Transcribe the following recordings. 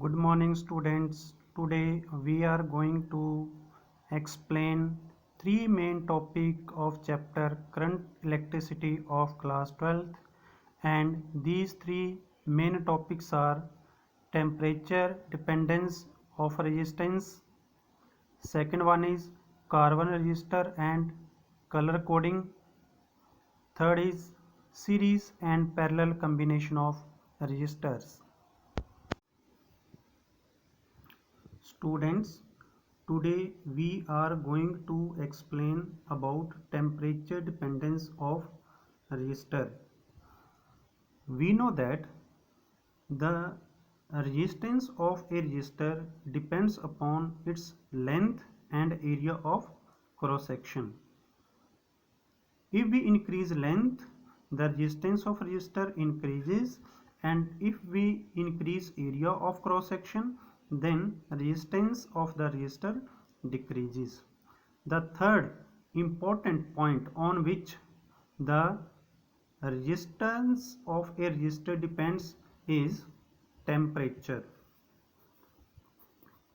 Good morning students. Today we are going to explain three main topic of chapter current electricity of class 12th, and these three main topics are temperature dependence of resistance. Second one is carbon resistor and color coding. Third is series and parallel combination of resistors. Students, today we are going to explain about temperature dependence of resistor. We know that the resistance of a resistor depends upon its length and area of cross section. If we increase length, the resistance of resistor increases, and if we increase area of cross section, then resistance of the resistor decreases. The third important point on which the resistance of a resistor depends is temperature.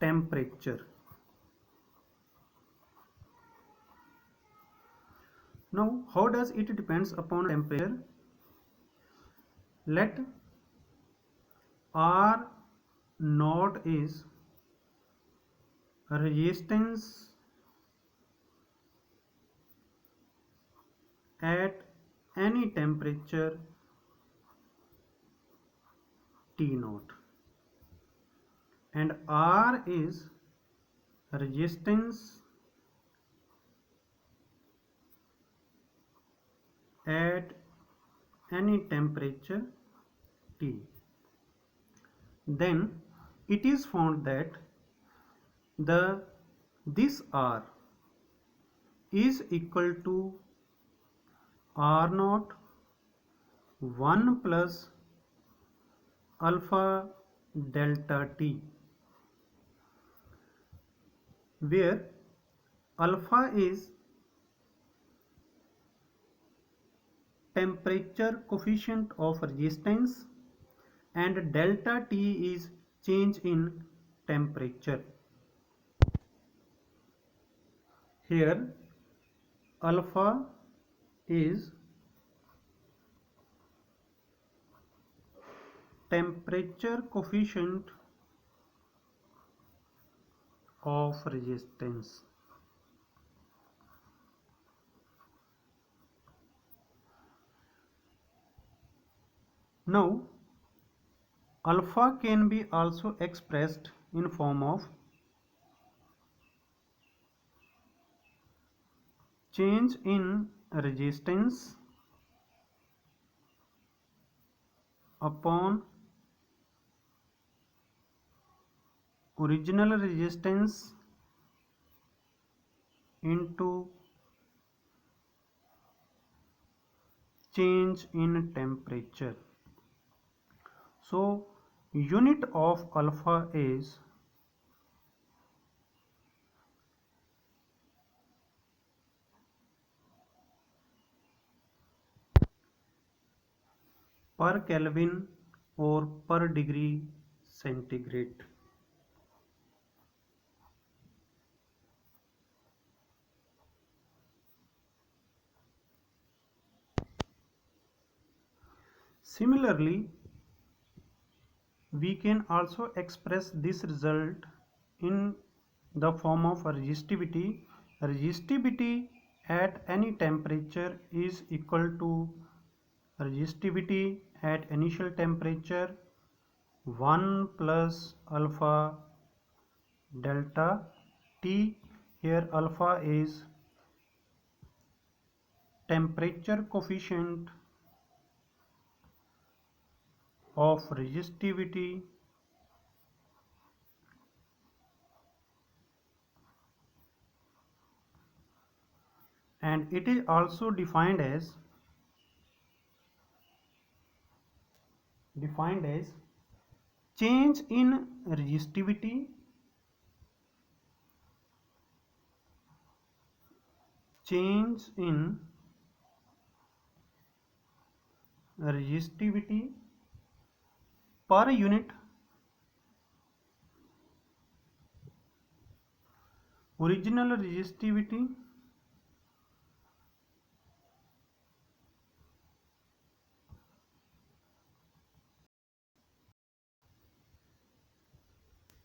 Temperature. Now, how does it depends upon temperature? Let R naught is resistance at any temperature T naught, and R is resistance at any temperature T. Then it is found that this R is equal to R naught 1 plus alpha delta T, where alpha is temperature coefficient of resistance and delta T is change in temperature. Here alpha is temperature coefficient of resistance. Now alpha can be also expressed in form of change in resistance upon original resistance into change in temperature. So unit of alpha is per Kelvin or per degree centigrade. Similarly, we can also express this result in the form of resistivity. Resistivity at any temperature is equal to resistivity at initial temperature 1 plus alpha delta T. Here alpha is temperature coefficient of resistivity and it is also defined as change in resistivity per unit original resistivity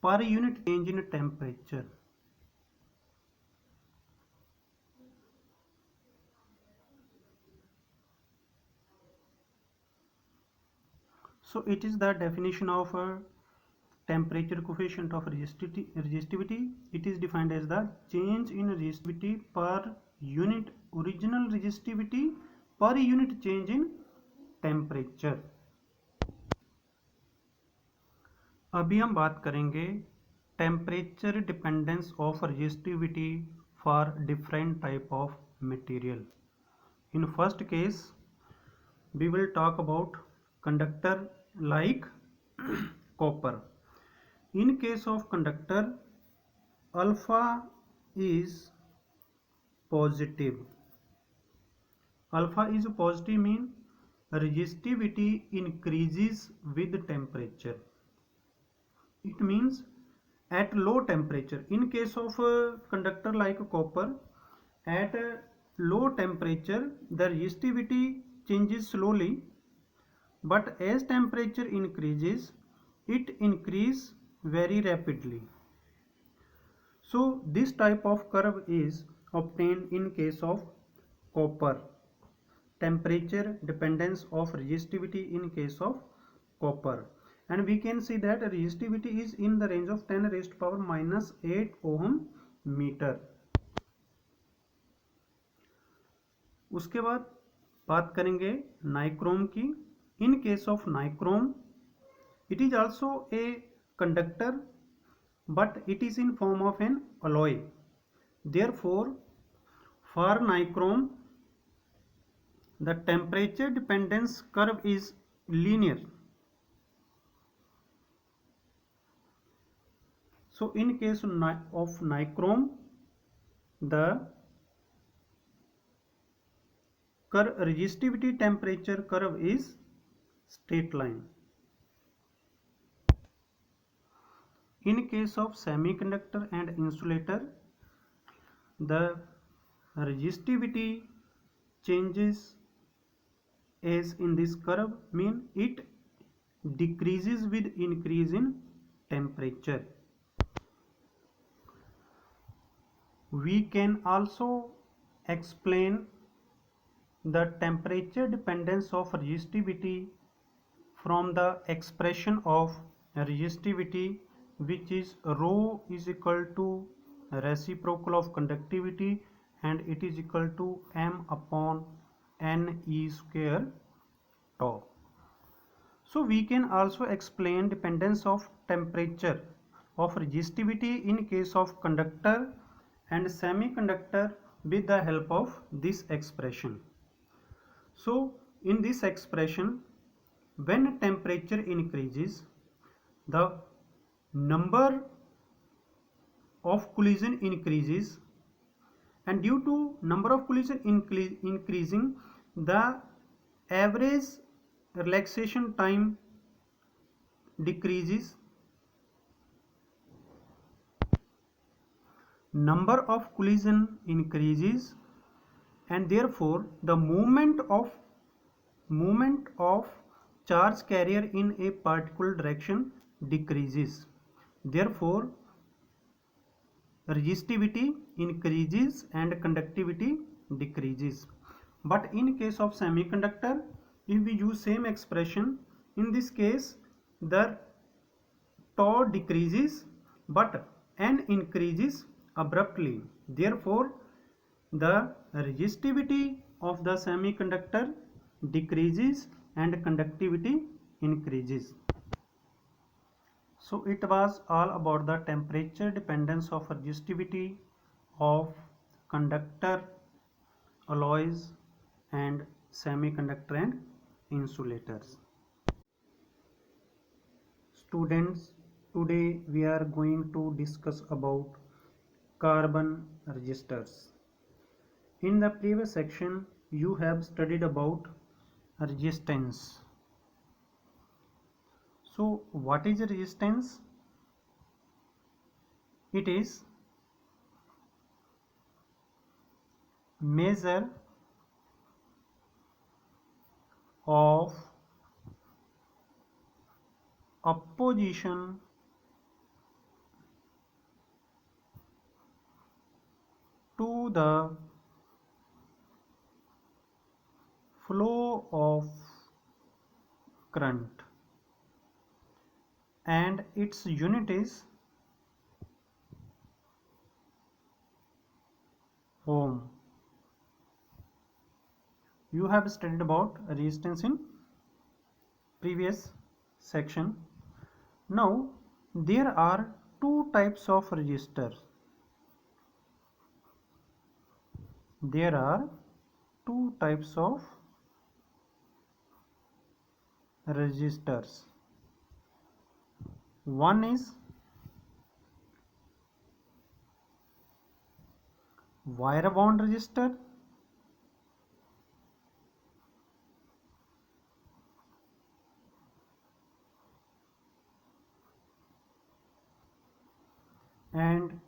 per unit change in temperature. So it is the definition of a temperature coefficient of resistivity. It is defined as the change in resistivity per unit original resistivity per unit change in temperature. अभी हम बात करेंगे temperature dependence of resistivity for different type of material. In first case we will talk about conductor like copper. In case of conductor, alpha is positive. Alpha is positive mean resistivity increases with temperature. It means at low temperature. In case of conductor like copper, at low temperature the resistivity changes slowly, but as temperature increases it increases very rapidly. So this type of curve is obtained in case of copper. Temperature dependence of resistivity in case of copper, and we can see that resistivity is in the range of 10 raised power minus 8 ohm meter. उसके बाद बात करेंगे nichrome की. In case of nichrome it is also a conductor, but it is in form of an alloy. Therefore for nichrome the temperature dependence curve is linear. So in case of nichrome the resistivity temperature curve is straight line. In case of semiconductor and insulator, the resistivity changes as in this curve, mean it decreases with increase in temperature. We can also explain the temperature dependence of resistivity from the expression of resistivity, which is rho is equal to reciprocal of conductivity, and it is equal to m upon n e square tau. So we can also explain dependence of temperature of resistivity in case of conductor and semiconductor with the help of this expression. So in this expression, when temperature increases, the number of collision increases, and due to number of collision increasing, the average relaxation time decreases. Number of collision increases, and therefore the movement of charge carrier in a particular direction decreases. Therefore resistivity increases and conductivity decreases. But in case of semiconductor, if we use same expression, in this case the tau decreases but n increases abruptly. Therefore the resistivity of the semiconductor decreases and conductivity increases. So it was all about the temperature dependence of resistivity of conductor, alloys and semiconductor and insulators. Students, today we are going to discuss about carbon resistors. In the previous section you have studied about resistance. So what is resistance? It is measure of opposition to the flow of current, and its unit is ohm. You have studied about resistance in previous section. Now there are two types of resistors. There are two types of resistors. One is wire bond resistor, and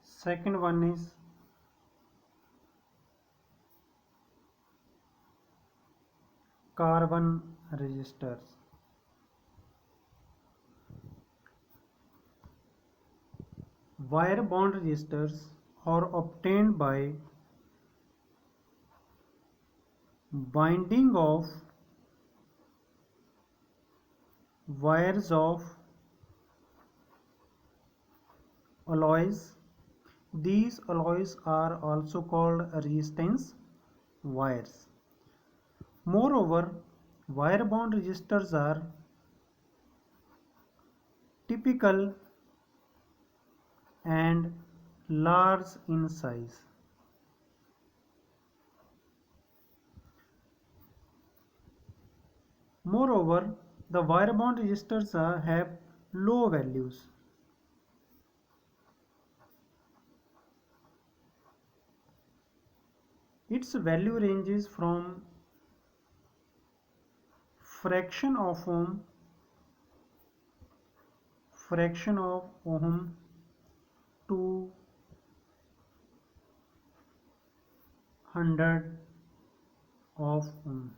second one is carbon resistors. Wire bond resistors are obtained by binding of wires of alloys. These alloys are also called resistance wires. Moreover, wire bond resistors are typical and large in size. Moreover, the wire bond resistors have low values. Its value ranges from fraction of ohm to 100 of ohm.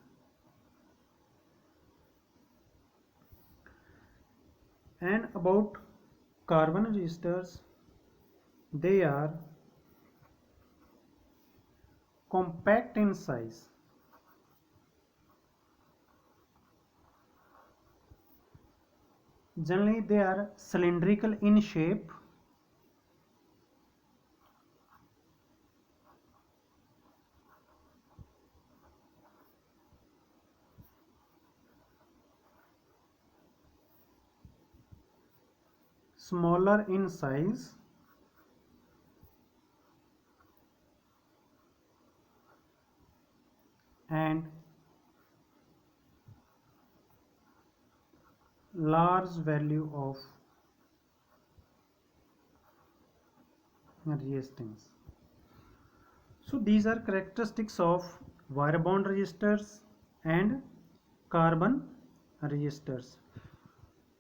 And about carbon resistors, they are compact in size. Generally, they are cylindrical in shape. Smaller in size, and large value of resistance. So these are characteristics of wire bond resistors and carbon resistors.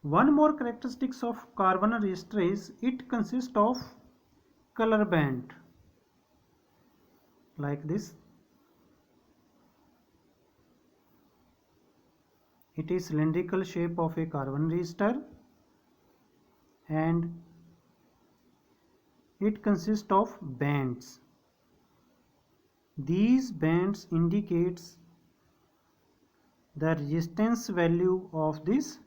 One more characteristics of carbon resistor is it consists of color band like this. It is cylindrical shape of a carbon resistor and it consists of bands. These bands indicates the resistance value of this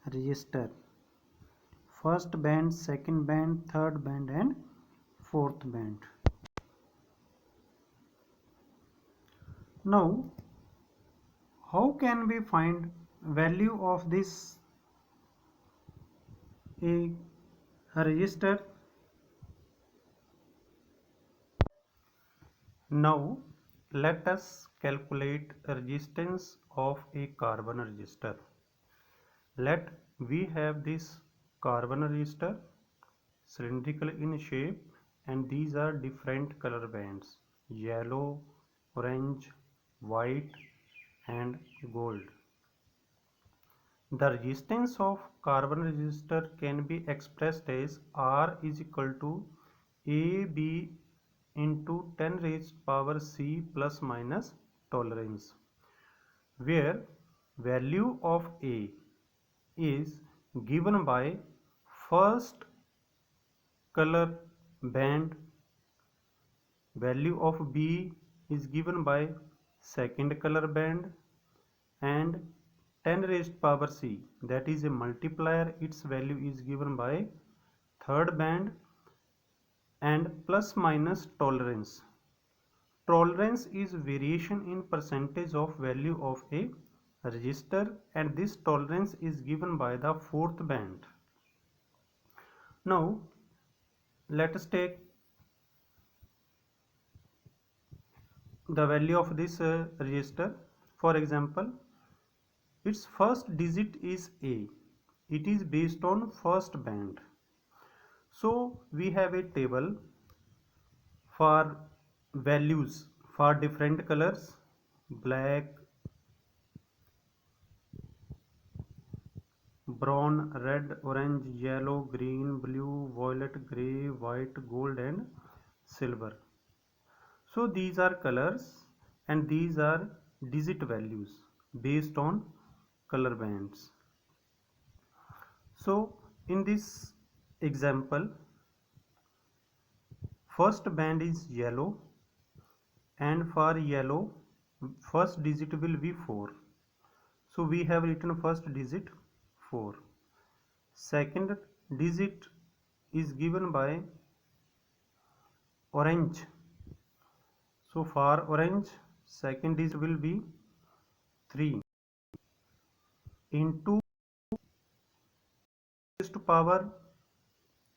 resistor. First band, second band, third band and fourth band. Now how can we find value of this a resistor? Now let us calculate resistance of a carbon resistor. Let we have this carbon resistor cylindrical in shape and these are different color bands: yellow, orange, white and gold. The resistance of carbon resistor can be expressed as R is equal to AB into 10 raised power c plus minus tolerance, where value of A is given by first color band, value of B is given by second color band, and 10 raised power c, that is a multiplier, its value is given by third band, and plus minus tolerance. Tolerance is variation in percentage of value of a resistor, and this tolerance is given by the fourth band. Now let us take the value of this resistor. For example, its first digit is A. It is based on first band. So we have a table for values for different colors: black, brown, red, orange, yellow, green, blue, violet, gray, white, gold, and silver. So these are colors and these are digit values based on color bands. So in this example, first band is yellow, and for yellow first digit will be 4. So we have written first digit 4. Second digit is given by orange. So for orange, second digit will be 3 into raised to power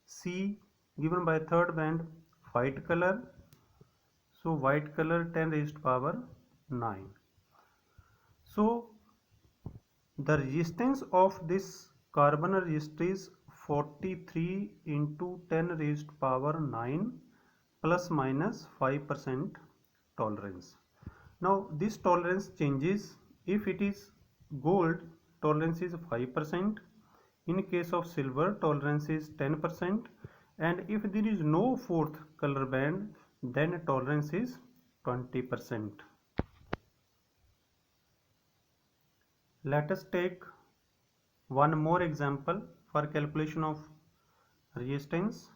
C given by third band, white color. So white color 10 raised to power 9. So the resistance of this carbon resistor is 43 into 10 raised to power 9 plus minus 5% tolerance. Now this tolerance changes. If it is gold, tolerance is 5%. In case of silver, tolerance is 10%. And if there is no fourth color band, then tolerance is 20%. Let us take one more example for calculation of resistance: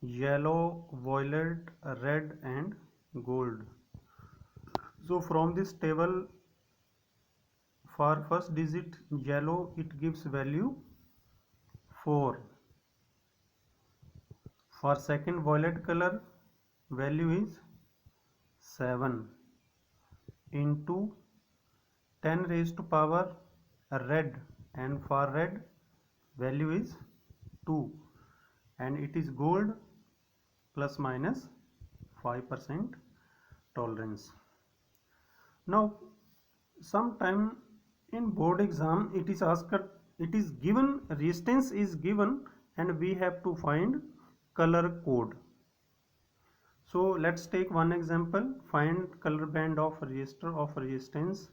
yellow, violet, red, and gold. So from this table, for first digit yellow, it gives value 4. For second violet color, value is 7 into 10 raised to power red, and for red value is 2, and it is gold plus minus 5% tolerance. Now sometime in board exam it is asked, it is given resistance is given and we have to find color code. So let's take one example. Find color band of resistor of resistance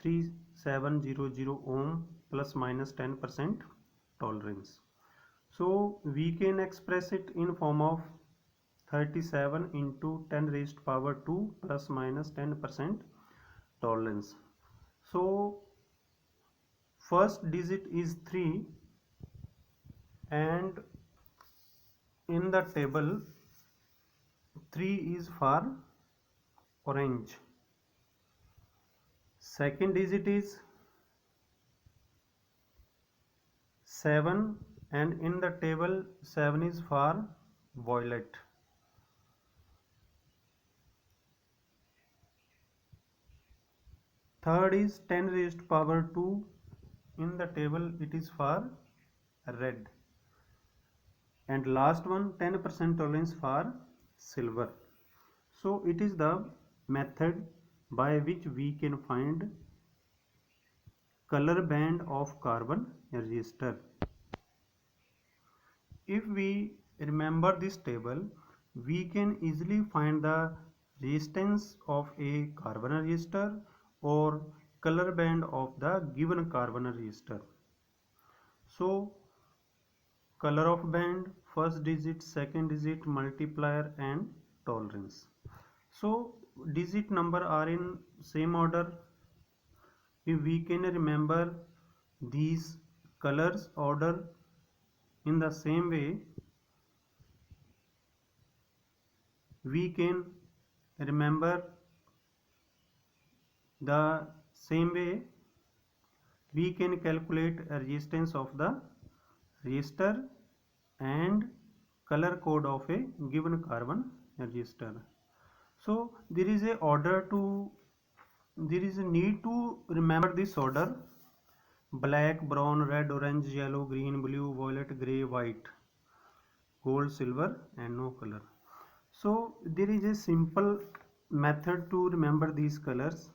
3700 ohm plus minus 10% tolerance. So we can express it in form of 37 into 10 raised power 2 plus minus 10% tolerance. So first digit is 3, and in the table 3 is for orange. Second digit is 7, and in the table 7 is for violet. Third is 10 raised power 2, in the table it is for red. And last one, 10% tolerance for silver. So it is the method by which we can find color band of carbon resistor. If we remember this table, we can easily find the resistance of a carbon resistor or color band of the given carbon resistor. So color of band, first digit, second digit, multiplier, and tolerance. So digit number are in same order. If we can remember these colors order in the same way, we can remember the same way we can calculate a resistance of the resistor and color code of a given carbon resistor. So there is a need to remember this order: black, brown, red, orange, yellow, green, blue, violet, gray, white, gold, silver, and no color. So there is a simple method to remember these colors.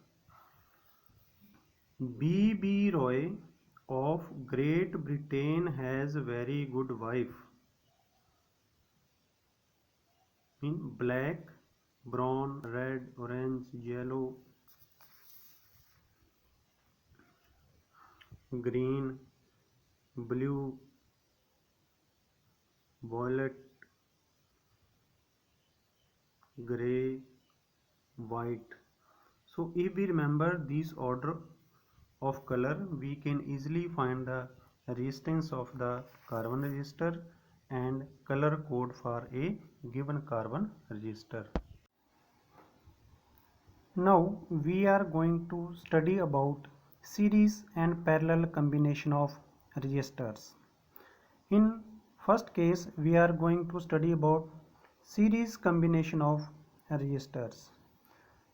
B.B. Roy of Great Britain has a very good wife in black, brown, red, orange, yellow, green, blue, violet, gray, white. So if we remember this order of color, we can easily find the resistance of the carbon resistor and color code for a given carbon resistor. Now we are going to study about series and parallel combination of resistors. In first case, we are going to study about series combination of resistors.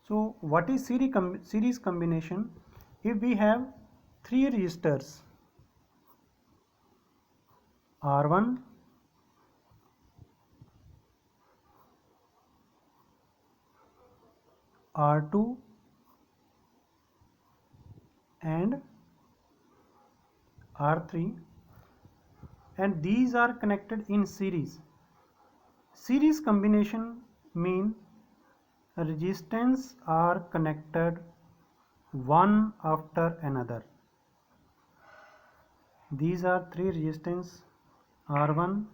So what is series combination? If we have three resistors R1, R2 and R3, and these are connected in series. Series combination mean resistance are connected one after another. These are three resistance R1,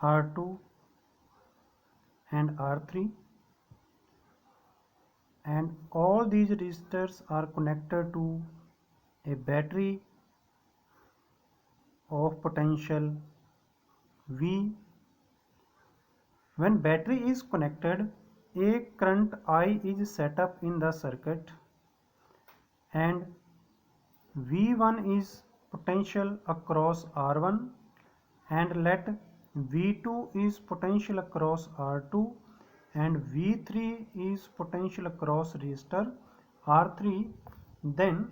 R2 and R3, and all these resistors are connected to a battery of potential V. When battery is connected, a current I is set up in the circuit, and V1 is potential across R1, and let V2 is potential across R2, and V3 is potential across resistor R3. Then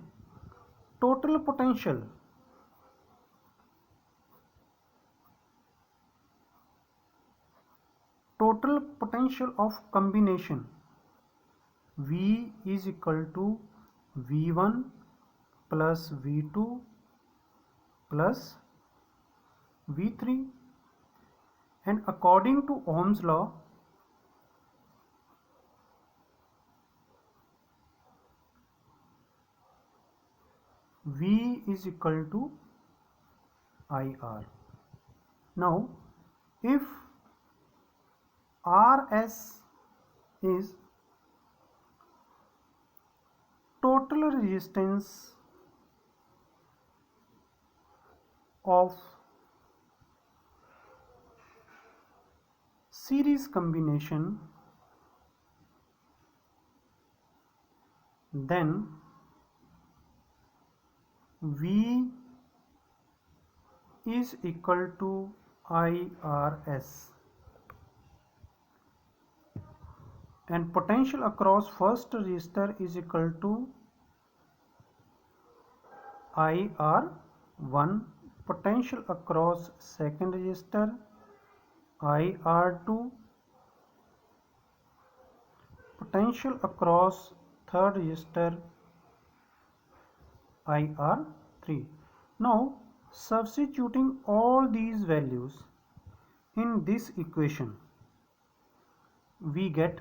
total potential of combination V is equal to V1 plus V2 plus V3, and according to Ohm's law, V is equal to IR. Now if RS is total resistance of series combination, then V is equal to IRS, and potential across first resistor is equal to IR1, potential across second resistor IR2, potential across third resistor IR3. Now substituting all these values in this equation, we get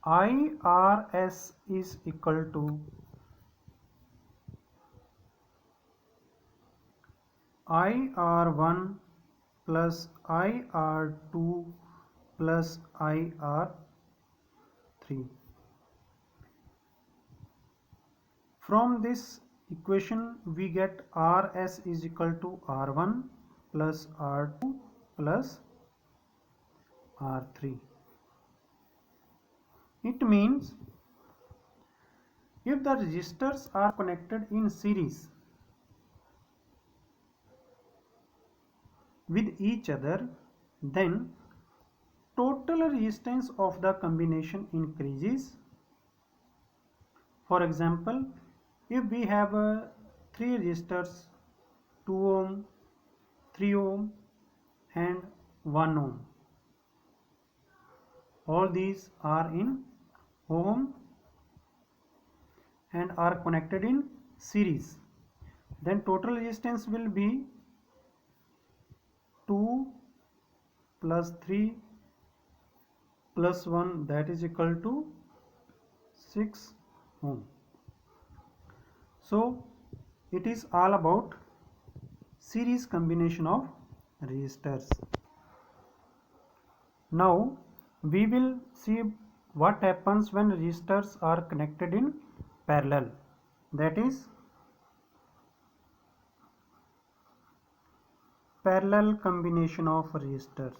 IRS is equal to IR1 plus IR2 plus IR3. From this equation we get Rs is equal to R1 plus R2 plus R3. It means if the resistors are connected in series with each other, then total resistance of the combination increases. For example, if we have 3 resistors, 2 ohm, 3 ohm and 1 ohm, all these are in ohm and are connected in series, then total resistance will be 2 plus 3 plus 1, that is equal to 6 ohm. So it is all about series combination of resistors. Now we will see what happens when resistors are connected in parallel, that is parallel combination of resistors.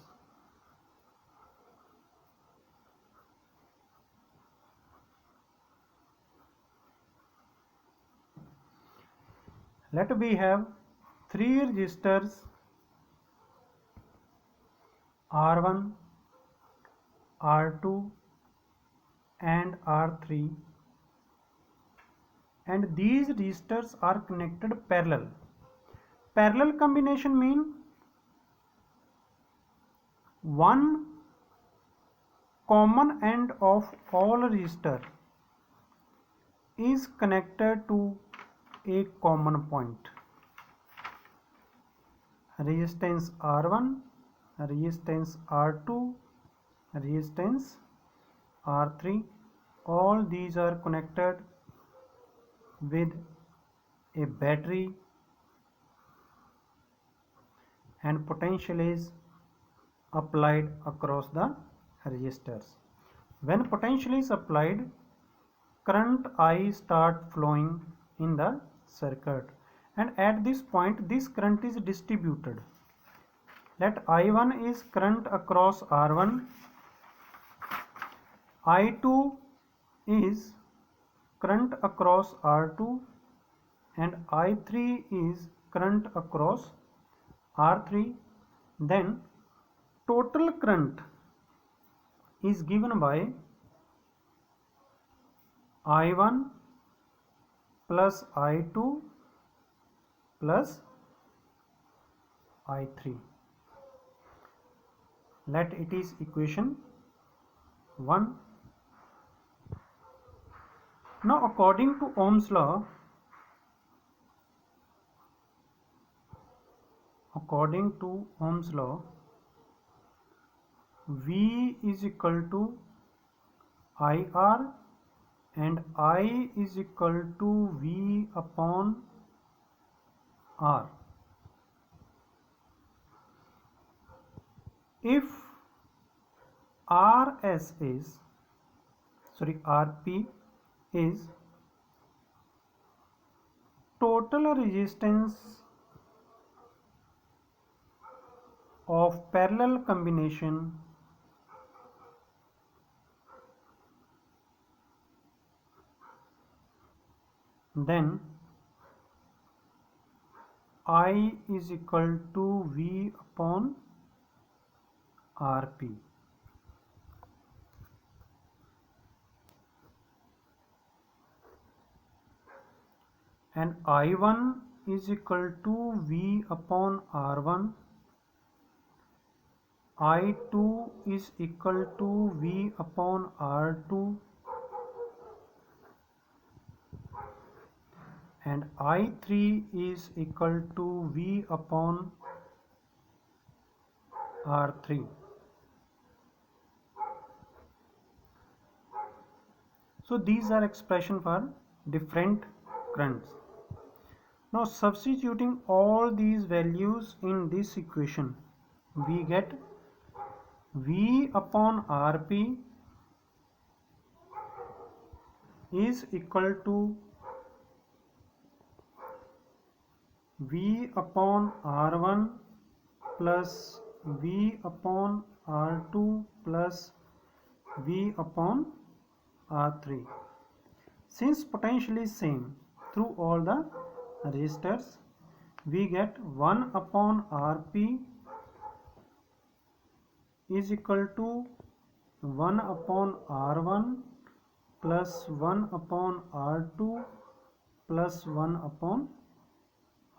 Let we have 3 resistors R1, R2 and R3, and these resistors are connected parallel. Parallel combination mean one common end of all resistor is connected to a common point. Resistance R1, resistance R2, resistance R3, all these are connected with a battery and potential is applied across the resistors. When potential is applied, current I start flowing in the circuit, and at this point this current is distributed. Let I1 is current across R1, I2 is current across R2 and I3 is current across R3. Then total current is given by I1 plus I2 plus I3. Let it is equation 1. Now according to Ohm's law, V is equal to IR and I is equal to V upon R. If RP is total resistance of parallel combination then I is equal to V upon RP. And I1 is equal to V upon R1, I2 is equal to V upon R2 and I3 is equal to V upon R3. So these are expression for different currents. Now substituting all these values in this equation, we get V upon Rp is equal to V upon R1 plus V upon R2 plus V upon R3. Since potential is same through all the resistors, we get 1 upon Rp is equal to 1 upon R1 plus 1 upon R2 plus 1 upon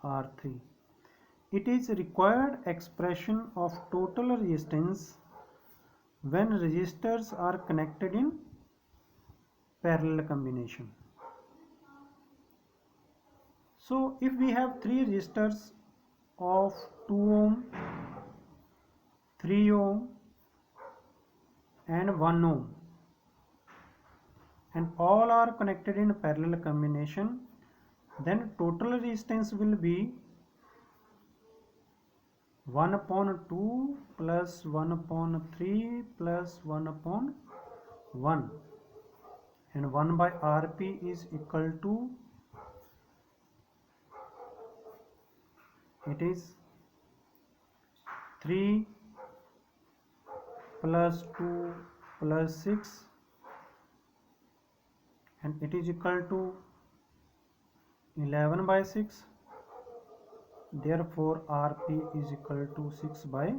R3. It is required expression of total resistance when resistors are connected in parallel combination. So if we have three resistors of 2 ohm, 3 ohm and 1 ohm, and all are connected in parallel combination, then total resistance will be 1 upon 2 plus 1 upon 3 plus 1 upon 1, and 1 by Rp is equal to, it is 3 plus 2 plus 6, and it is equal to 11 by 6. Therefore Rp is equal to 6 by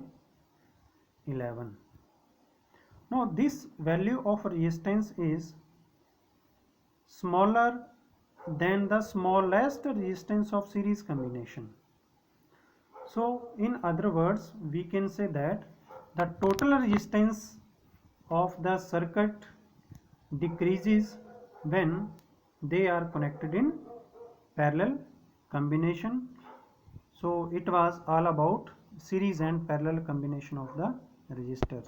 11. Now this value of resistance is smaller than the smallest resistance of series combination. So in other words, we can say that the total resistance of the circuit decreases when they are connected in parallel combination. So it was all about series and parallel combination of the resistors.